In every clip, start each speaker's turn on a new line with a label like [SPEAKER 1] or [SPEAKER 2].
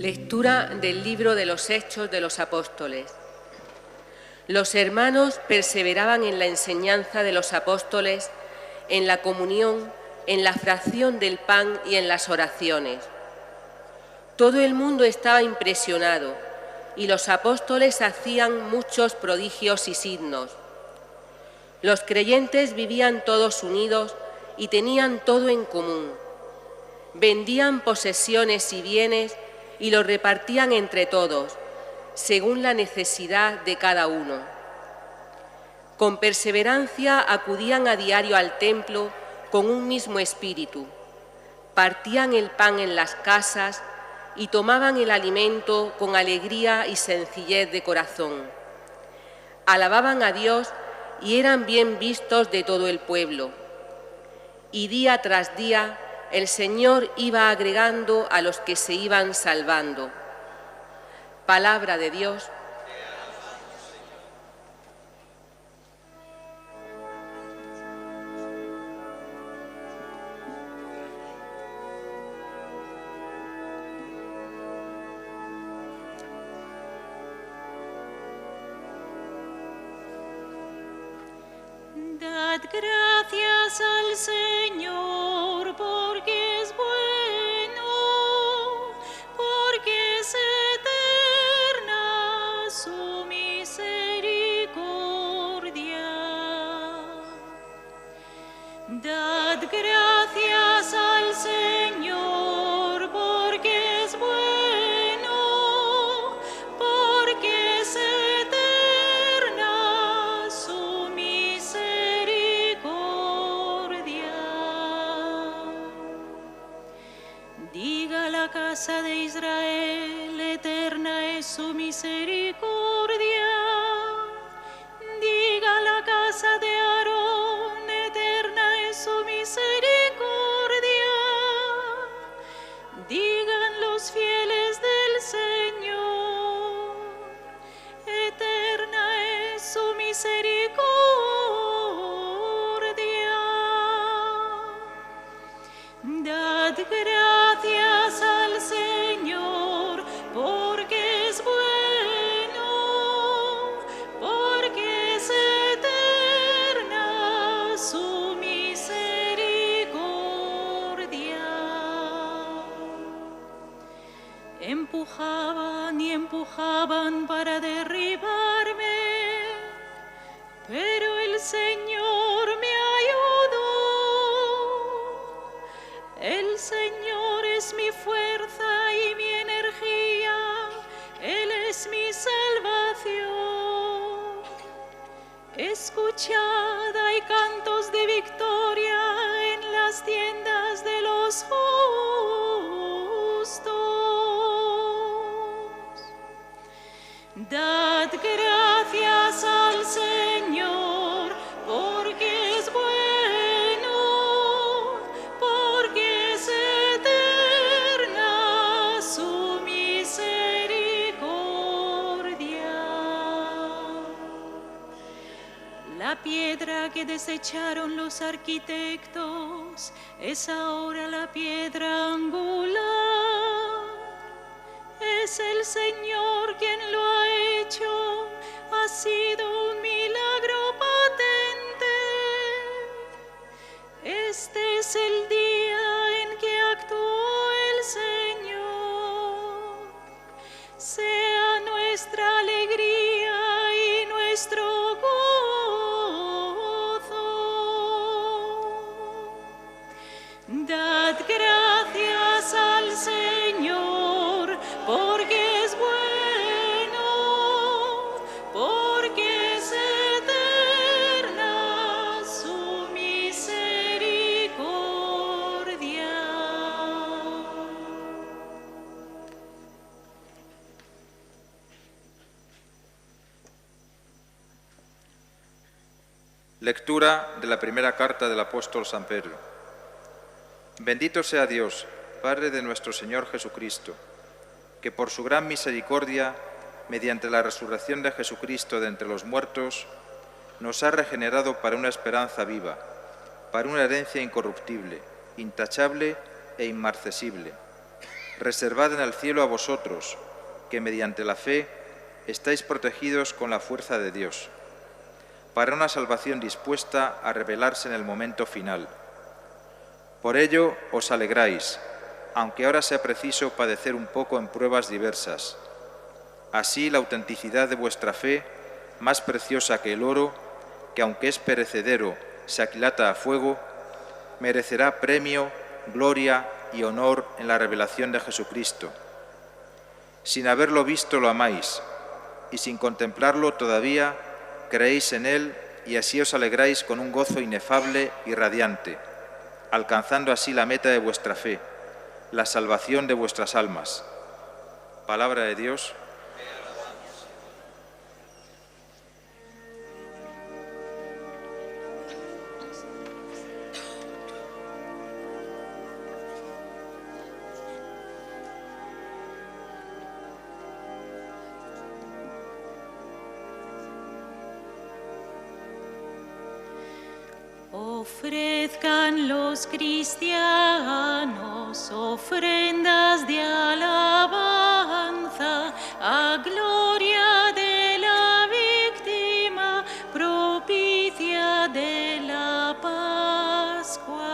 [SPEAKER 1] Lectura del libro de los Hechos de los Apóstoles. Los hermanos perseveraban en la enseñanza de los apóstoles, en la comunión, en la fracción del pan y en las oraciones. Todo el mundo estaba impresionado y los apóstoles hacían muchos prodigios y signos. Los creyentes vivían todos unidos y tenían todo en común. Vendían posesiones y bienes y los repartían entre todos, según la necesidad de cada uno. Con perseverancia acudían a diario al templo con un mismo espíritu, partían el pan en las casas y tomaban el alimento con alegría y sencillez de corazón. Alababan a Dios y eran bien vistos de todo el pueblo. Y día tras día el Señor iba agregando a los que se iban salvando. Palabra de Dios.
[SPEAKER 2] Dad gracias al Señor porque es bueno, porque es eterna su misericordia. Dad gracias al Señor porque es bueno, porque es eterna su misericordia. Diga la casa de Israel, eterna es su misericordia. Diga la casa de Aarón, eterna es su misericordia. Digan los fieles del Señor, eterna es su misericordia. Dad gracias al Señor porque es bueno, porque es eterna su misericordia. Empujaban y empujaban para derribarme, pero el Señor me ayudó. El Señor es mi fuerza y mi energía, Él es mi salvación. Escuchad, hay cantos de victoria en las tiendas de los justos. Dad gracias al Señor porque es bueno, porque es eterna su misericordia. La piedra que desecharon los arquitectos es ahora la piedra angular. Es el Señor quien lo ha hecho, ha sido un milagro patente. Este es el día en que actuó el Señor. Sea nuestra alegría y nuestro gozo. Dad gracias al Señor porque es bueno, porque es eterna su misericordia.
[SPEAKER 3] Lectura de la primera carta del apóstol San Pedro. Bendito sea Dios, Padre de nuestro Señor Jesucristo, que por su gran misericordia, mediante la resurrección de Jesucristo de entre los muertos, nos ha regenerado para una esperanza viva, para una herencia incorruptible, intachable e inmarcesible, reservad en el cielo a vosotros, que mediante la fe estáis protegidos con la fuerza de Dios, para una salvación dispuesta a revelarse en el momento final. Por ello os alegráis, aunque ahora sea preciso padecer un poco en pruebas diversas. Así la autenticidad de vuestra fe, más preciosa que el oro, que aunque es perecedero, se aquilata a fuego, merecerá premio, gloria y honor en la revelación de Jesucristo. Sin haberlo visto lo amáis, y sin contemplarlo todavía creéis en Él, y así os alegráis con un gozo inefable y radiante, alcanzando así la meta de vuestra fe, la salvación de vuestras almas. Palabra de Dios.
[SPEAKER 2] Ofrezcan los cristianos ofrendas de alabanza a gloria de la víctima propicia de la Pascua.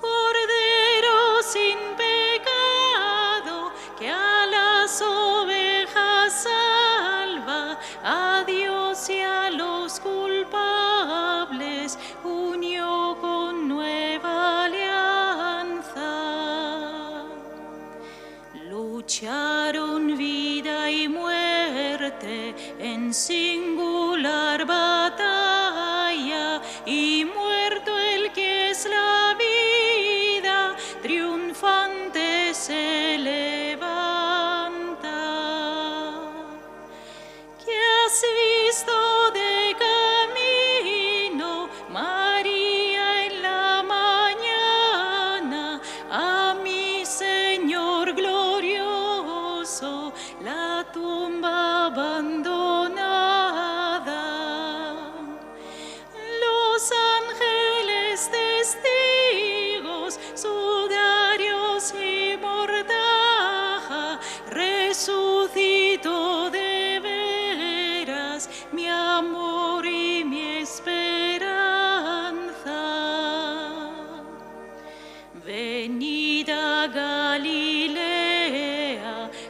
[SPEAKER 2] Cordero sin pecado que a las ovejas salva, a Dios y a los culpables unió con nueva alianza. Lucharon vida y muerte en singular batalla, y muerto el que es la vida, triunfante se levanta. ¿Qué has visto de camino, María, en la mañana? A mi Señor glorioso, la tumba abandonada. Los ángeles testigos, sudarios y mortaja, resucitó de veras mi amor y mi esperanza. Venid a Galilea,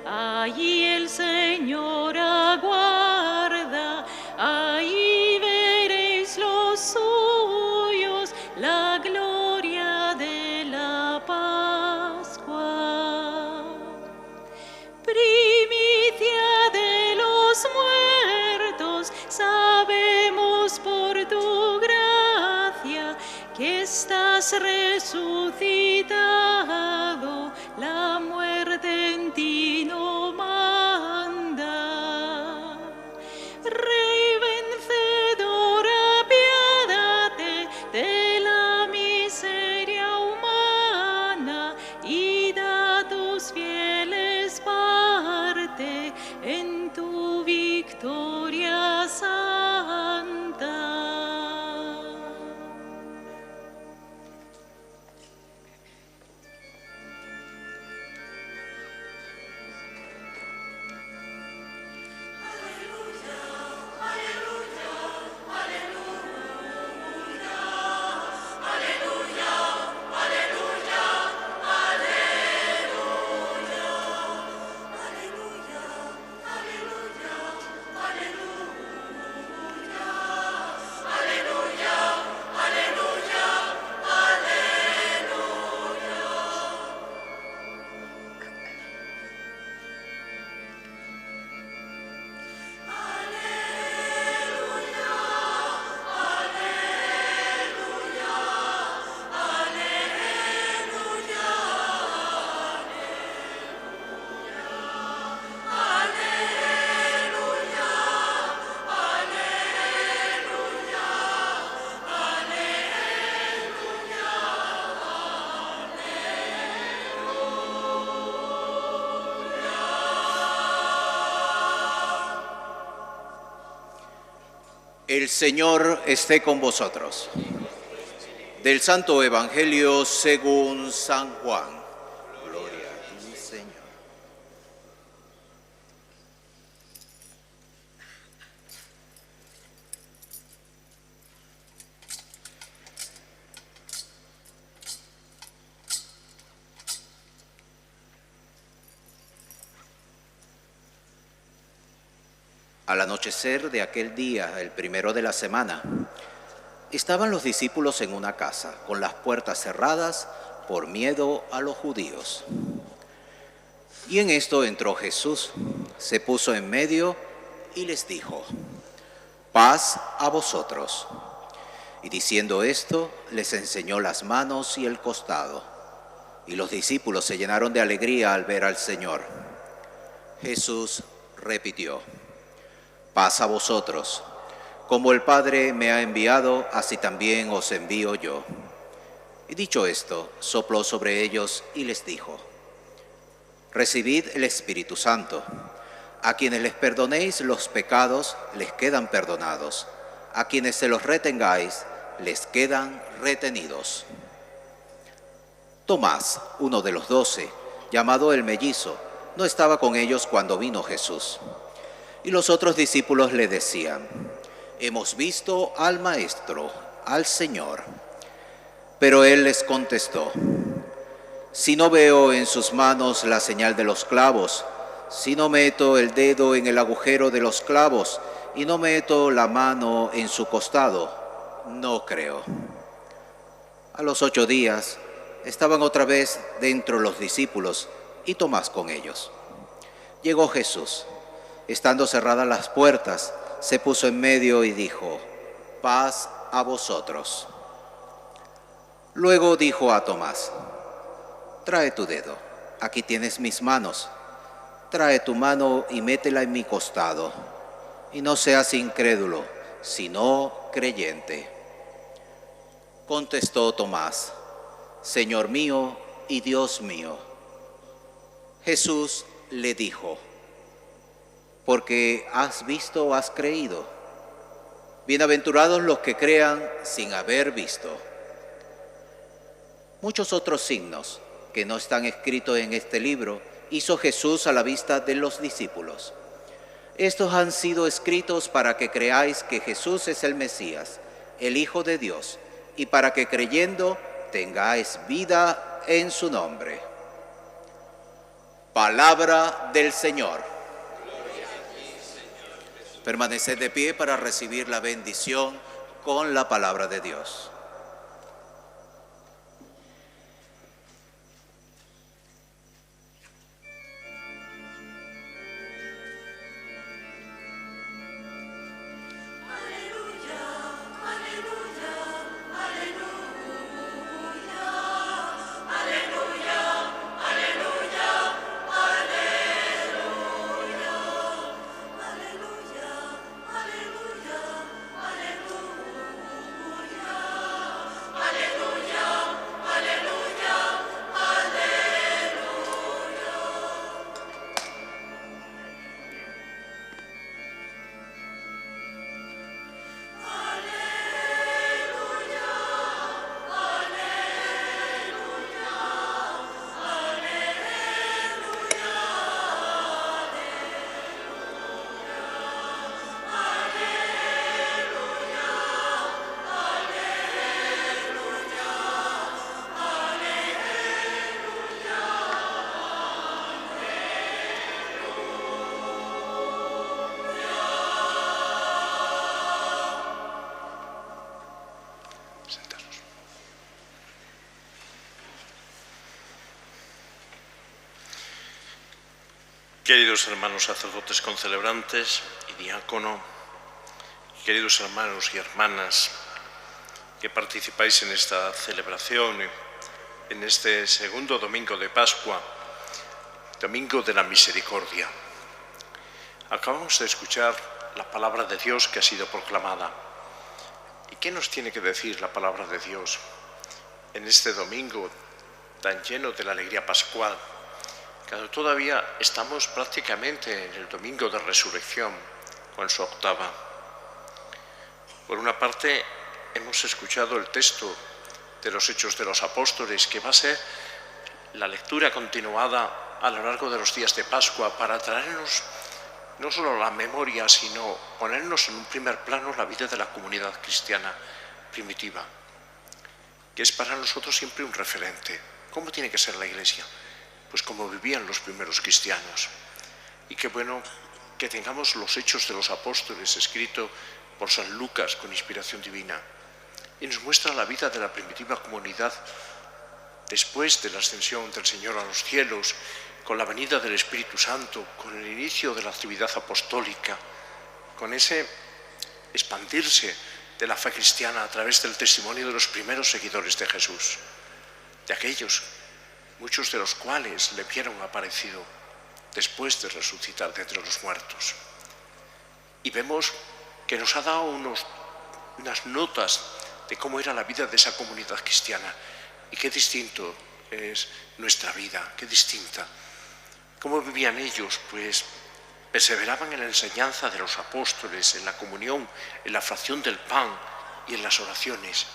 [SPEAKER 2] allí el Señor aguarda, ahí veréis los suyos, la gloria de la Pascua. Primicia de los muertos, sabemos por tu gracia que estás resucitado, la muerte en ti no manda. Rey vencedor, apiádate de la miseria humana y da a tus fieles parte en tu victoria santa.
[SPEAKER 4] El Señor esté con vosotros. Del Santo Evangelio según San Juan. Al anochecer de aquel día, el primero de la semana, estaban los discípulos en una casa, con las puertas cerradas por miedo a los judíos. Y en esto entró Jesús, se puso en medio y les dijo: paz a vosotros. Y diciendo esto, les enseñó las manos y el costado. Y los discípulos se llenaron de alegría al ver al Señor. Jesús repitió: paz a vosotros. Como el Padre me ha enviado, así también os envío yo. Y dicho esto, sopló sobre ellos y les dijo: recibid el Espíritu Santo. A quienes les perdonéis los pecados, les quedan perdonados. A quienes se los retengáis, les quedan retenidos. Tomás, uno de los 12, llamado el mellizo, no estaba con ellos cuando vino Jesús. Y los otros discípulos le decían: hemos visto al Maestro, al Señor. Pero él les contestó: si no veo en sus manos la señal de los clavos, si no meto el dedo en el agujero de los clavos y no meto la mano en su costado, no creo. A los 8 días estaban otra vez dentro los discípulos y Tomás con ellos. Llegó Jesús. Estando cerradas las puertas, se puso en medio y dijo: paz a vosotros. Luego dijo a Tomás: trae tu dedo, aquí tienes mis manos. Trae tu mano y métela en mi costado. Y no seas incrédulo, sino creyente. Contestó Tomás: Señor mío y Dios mío. Jesús le dijo: porque has visto, has creído. Bienaventurados los que crean sin haber visto. Muchos otros signos que no están escritos en este libro hizo Jesús a la vista de los discípulos. Estos han sido escritos para que creáis que Jesús es el Mesías, el Hijo de Dios, y para que creyendo tengáis vida en su nombre. Palabra del Señor. Permaneced de pie para recibir la bendición con la palabra de Dios.
[SPEAKER 5] Queridos hermanos sacerdotes concelebrantes y diácono, queridos hermanos y hermanas que participáis en esta celebración, en este segundo domingo de Pascua, domingo de la misericordia. Acabamos de escuchar la palabra de Dios que ha sido proclamada. ¿Y qué nos tiene que decir la palabra de Dios en este domingo tan lleno de la alegría pascual? Cuando todavía estamos prácticamente en el domingo de resurrección, con su octava. Por una parte, hemos escuchado el texto de los Hechos de los Apóstoles, que va a ser la lectura continuada a lo largo de los días de Pascua para traernos no solo la memoria, sino ponernos en un primer plano la vida de la comunidad cristiana primitiva, que es para nosotros siempre un referente. ¿Cómo tiene que ser la Iglesia? Pues como vivían los primeros cristianos. Y qué bueno que tengamos los Hechos de los Apóstoles escrito por San Lucas con inspiración divina, y nos muestra la vida de la primitiva comunidad después de la ascensión del Señor a los cielos, con la venida del Espíritu Santo, con el inicio de la actividad apostólica, con ese expandirse de la fe cristiana a través del testimonio de los primeros seguidores de Jesús, de aquellos, muchos de los cuales le vieron aparecido después de resucitar de entre los muertos. Y vemos que nos ha dado unas notas de cómo era la vida de esa comunidad cristiana y qué distinto es nuestra vida, qué distinta. ¿Cómo vivían ellos? Pues perseveraban en la enseñanza de los apóstoles, en la comunión, en la fracción del pan y en las oraciones.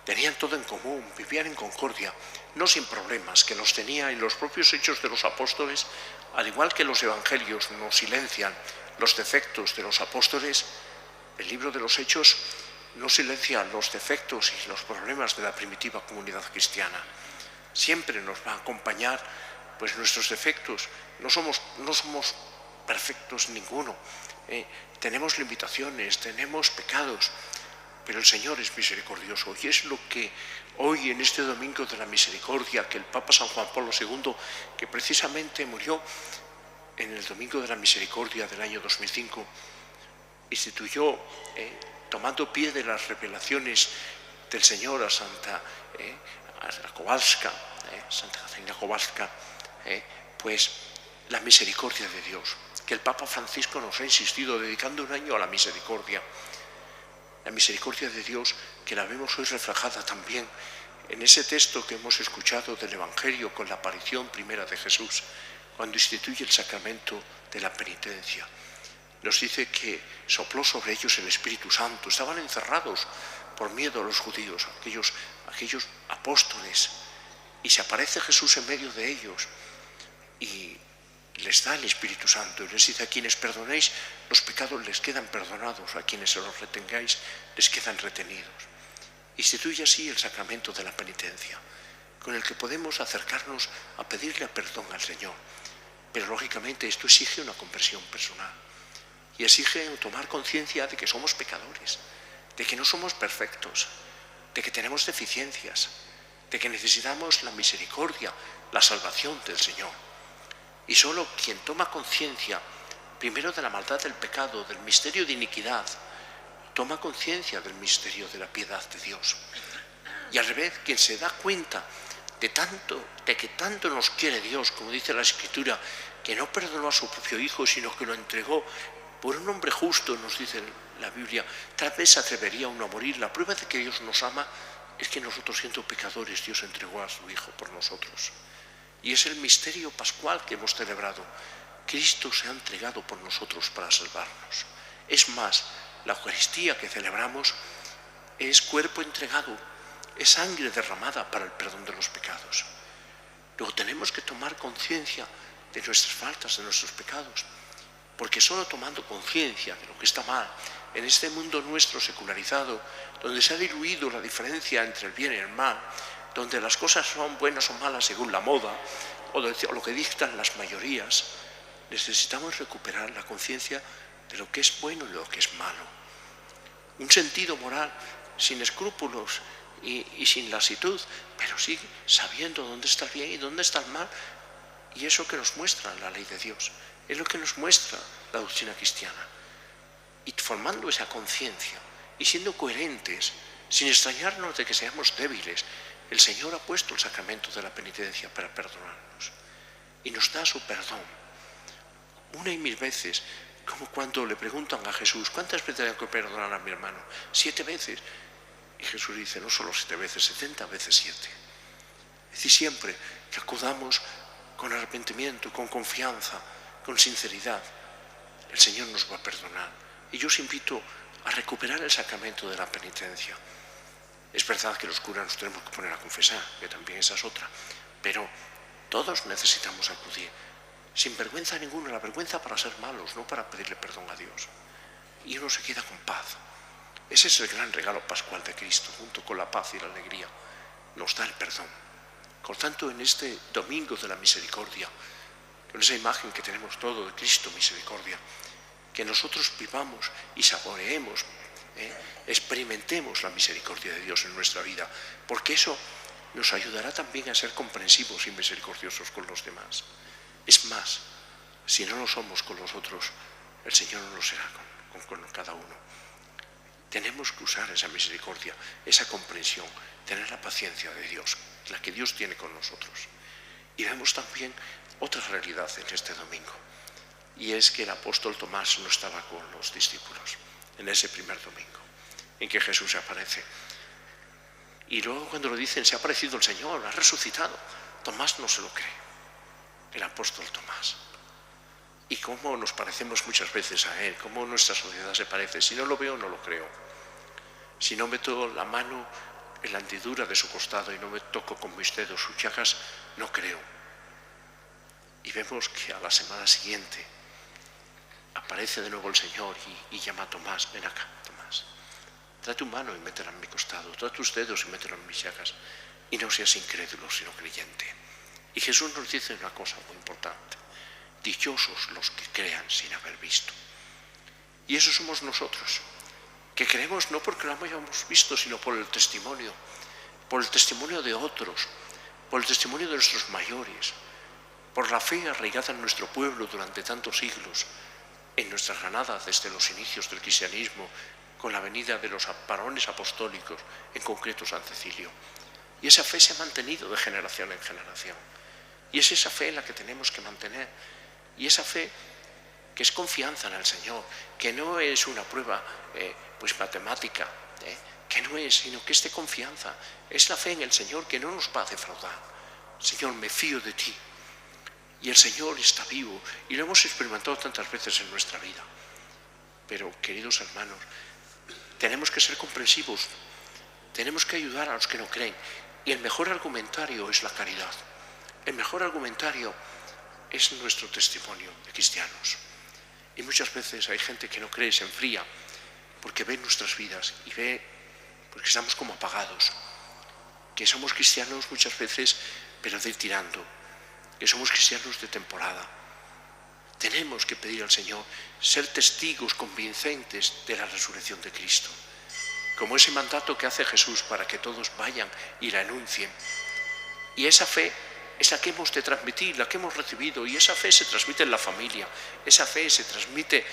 [SPEAKER 5] Tenían todo en común, vivían en concordia, no sin problemas, que los tenía en los propios Hechos de los Apóstoles, al igual que los Evangelios no silencian los defectos de los apóstoles. El libro de los Hechos no silencia los defectos y los problemas de la primitiva comunidad cristiana. Siempre nos va a acompañar pues nuestros defectos. No somos perfectos ninguno. Tenemos limitaciones, tenemos pecados, pero el Señor es misericordioso, y es lo que hoy en este Domingo de la Misericordia, que el Papa San Juan Pablo II, que precisamente murió en el Domingo de la Misericordia del año 2005, instituyó, tomando pie de las revelaciones del Señor a Santa Kowalska, Santa Catarina Kowalska, pues la misericordia de Dios, que el Papa Francisco nos ha insistido dedicando un año a la misericordia. La misericordia de Dios, que la vemos hoy reflejada también en ese texto que hemos escuchado del Evangelio con la aparición primera de Jesús, cuando instituye el sacramento de la penitencia. Nos dice que sopló sobre ellos el Espíritu Santo. Estaban encerrados por miedo a los judíos, aquellos apóstoles, y se aparece Jesús en medio de ellos y les da el Espíritu Santo y les dice: a quienes perdonéis los pecados les quedan perdonados, a quienes se los retengáis les quedan retenidos. Instituye así el sacramento de la penitencia, con el que podemos acercarnos a pedirle perdón al Señor. Pero lógicamente esto exige una conversión personal y exige tomar conciencia de que somos pecadores, de que no somos perfectos, de que tenemos deficiencias, de que necesitamos la misericordia, la salvación del Señor. Y solo quien toma conciencia, primero de la maldad del pecado, del misterio de iniquidad, toma conciencia del misterio de la piedad de Dios. Y al revés, quien se da cuenta de que tanto nos quiere Dios, como dice la Escritura, que no perdonó a su propio Hijo, sino que lo entregó por un hombre justo, nos dice la Biblia, tal vez se atrevería uno a morir. La prueba de que Dios nos ama es que nosotros, siendo pecadores, Dios entregó a su Hijo por nosotros. Y es el misterio pascual que hemos celebrado. Cristo se ha entregado por nosotros para salvarnos. Es más, la Eucaristía que celebramos es cuerpo entregado, es sangre derramada para el perdón de los pecados. Luego tenemos que tomar conciencia de nuestras faltas, de nuestros pecados, porque solo tomando conciencia de lo que está mal, en este mundo nuestro secularizado, donde se ha diluido la diferencia entre el bien y el mal, donde las cosas son buenas o malas según la moda, o lo que dictan las mayorías, necesitamos recuperar la conciencia de lo que es bueno y lo que es malo. Un sentido moral sin escrúpulos y sin lasitud, pero sí sabiendo dónde está el bien y dónde está el mal. Y eso que nos muestra la ley de Dios, es lo que nos muestra la doctrina cristiana. Y formando esa conciencia y siendo coherentes, sin extrañarnos de que seamos débiles, el Señor ha puesto el sacramento de la penitencia para perdonarnos y nos da su perdón. Una y mil veces, como cuando le preguntan a Jesús: ¿cuántas veces tengo que perdonar a mi hermano? 7 veces. Y Jesús dice: no solo 7 veces, 70 veces 7. Es decir, siempre que acudamos con arrepentimiento, con confianza, con sinceridad, el Señor nos va a perdonar. Y yo os invito a recuperar el sacramento de la penitencia. Es verdad que los curas nos tenemos que poner a confesar, que también esa es otra, pero todos necesitamos acudir, sin vergüenza ninguna, la vergüenza para ser malos, no para pedirle perdón a Dios. Y uno se queda con paz. Ese es el gran regalo pascual de Cristo, junto con la paz y la alegría. Nos da el perdón. Por tanto, en este Domingo de la Misericordia, con esa imagen que tenemos todo de Cristo misericordia, que nosotros vivamos y saboreemos, experimentemos la misericordia de Dios en nuestra vida, porque eso nos ayudará también a ser comprensivos y misericordiosos con los demás. Es más, si no lo somos con los otros, el Señor no lo será con cada uno. Tenemos que usar esa misericordia, esa comprensión, tener la paciencia de Dios, la que Dios tiene con nosotros. Y vemos también otra realidad en este domingo, y es que el apóstol Tomás no estaba con los discípulos en ese primer domingo en que Jesús se aparece. Y luego cuando lo dicen, se ha aparecido el Señor, ha resucitado, Tomás no se lo cree, el apóstol Tomás. Y cómo nos parecemos muchas veces a Él, cómo nuestra sociedad se parece. Si no lo veo, no lo creo. Si no meto la mano en la hendidura de su costado y no me toco con mis dedos sus llagas, no creo. Y vemos que a la semana siguiente aparece de nuevo el Señor y llama a Tomás: ven acá, Tomás, trae tu mano y métela en mi costado, trae tus dedos y métela en mis llagas, y no seas incrédulo, sino creyente. Y Jesús nos dice una cosa muy importante: dichosos los que crean sin haber visto. Y eso somos nosotros, que creemos no porque lo hayamos visto, sino por el testimonio de otros, por el testimonio de nuestros mayores, por la fe arraigada en nuestro pueblo durante tantos siglos, en nuestra Granada desde los inicios del cristianismo, con la venida de los varones apostólicos, en concreto San Cecilio. Y esa fe se ha mantenido de generación en generación. Y es esa fe la que tenemos que mantener. Y esa fe que es confianza en el Señor, que no es una prueba matemática, que no es, sino que es de confianza. Es la fe en el Señor que no nos va a defraudar. Señor, me fío de ti. Y el Señor está vivo, y lo hemos experimentado tantas veces en nuestra vida. Pero, queridos hermanos, tenemos que ser comprensivos, tenemos que ayudar a los que no creen. Y el mejor argumentario es la caridad. El mejor argumentario es nuestro testimonio de cristianos. Y muchas veces hay gente que no cree, se enfría, porque ve nuestras vidas y ve, porque estamos como apagados, que somos cristianos muchas veces, pero de ir tirando, que somos cristianos de temporada. Tenemos que pedir al Señor ser testigos convincentes de la resurrección de Cristo, como ese mandato que hace Jesús para que todos vayan y la anuncien. Y esa fe es la que hemos de transmitir, la que hemos recibido, y esa fe se transmite en la familia, esa fe se transmite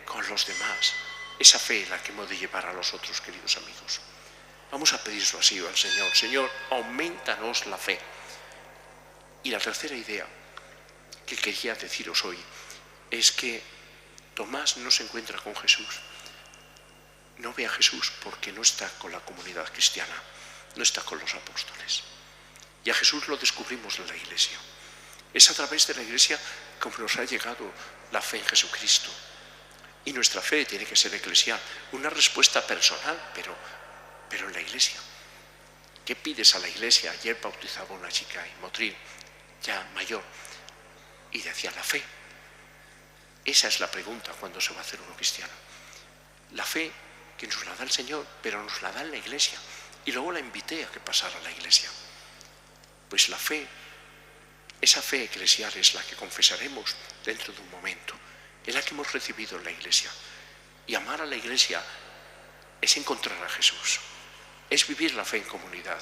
[SPEAKER 5] con los demás, esa fe es la que hemos de llevar a los otros, queridos amigos. Vamos a pedírselo así al Señor: Señor, aumentanos la fe. Y la tercera idea que quería deciros hoy es que Tomás no se encuentra con Jesús, no ve a Jesús porque no está con la comunidad cristiana, no está con los apóstoles. Y a Jesús lo descubrimos en la Iglesia. Es a través de la Iglesia como nos ha llegado la fe en Jesucristo. Y nuestra fe tiene que ser eclesial, una respuesta personal, pero en la Iglesia. ¿Qué pides a la Iglesia? Ayer bautizaba una chica en Motril, ya mayor, y decía: la fe. Esa es la pregunta cuando se va a hacer uno cristiano. La fe que nos la da el Señor, pero nos la da en la Iglesia. Y luego la invité a que pasara a la Iglesia. Pues la fe, esa fe eclesial es la que confesaremos dentro de un momento, es la que hemos recibido en la Iglesia. Y amar a la Iglesia es encontrar a Jesús, es vivir la fe en comunidad,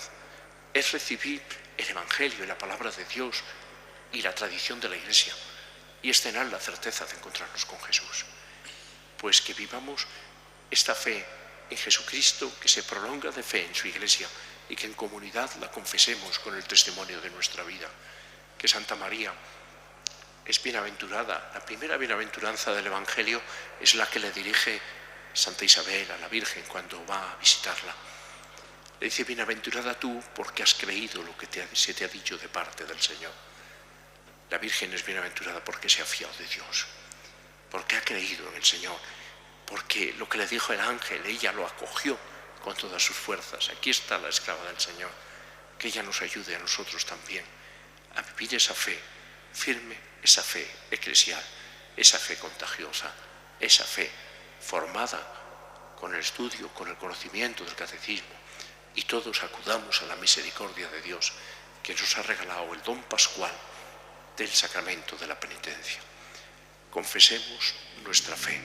[SPEAKER 5] es recibir el Evangelio y la palabra de Dios y la tradición de la Iglesia, y es tener la certeza de encontrarnos con Jesús. Pues que vivamos esta fe en Jesucristo, que se prolonga de fe en su Iglesia, y que en comunidad la confesemos con el testimonio de nuestra vida. Que Santa María es bienaventurada. La primera bienaventuranza del Evangelio es la que le dirige Santa Isabel a la Virgen cuando va a visitarla. Le dice: bienaventurada tú porque has creído lo que se te ha dicho de parte del Señor. La Virgen es bienaventurada porque se ha fiado de Dios, porque ha creído en el Señor, porque lo que le dijo el ángel, ella lo acogió con todas sus fuerzas. Aquí está la esclava del Señor. Que ella nos ayude a nosotros también a vivir esa fe firme, esa fe eclesial, esa fe contagiosa, esa fe formada con el estudio, con el conocimiento del catecismo, y todos acudamos a la misericordia de Dios, que nos ha regalado el don pascual del sacramento de la penitencia. Confesemos nuestra fe.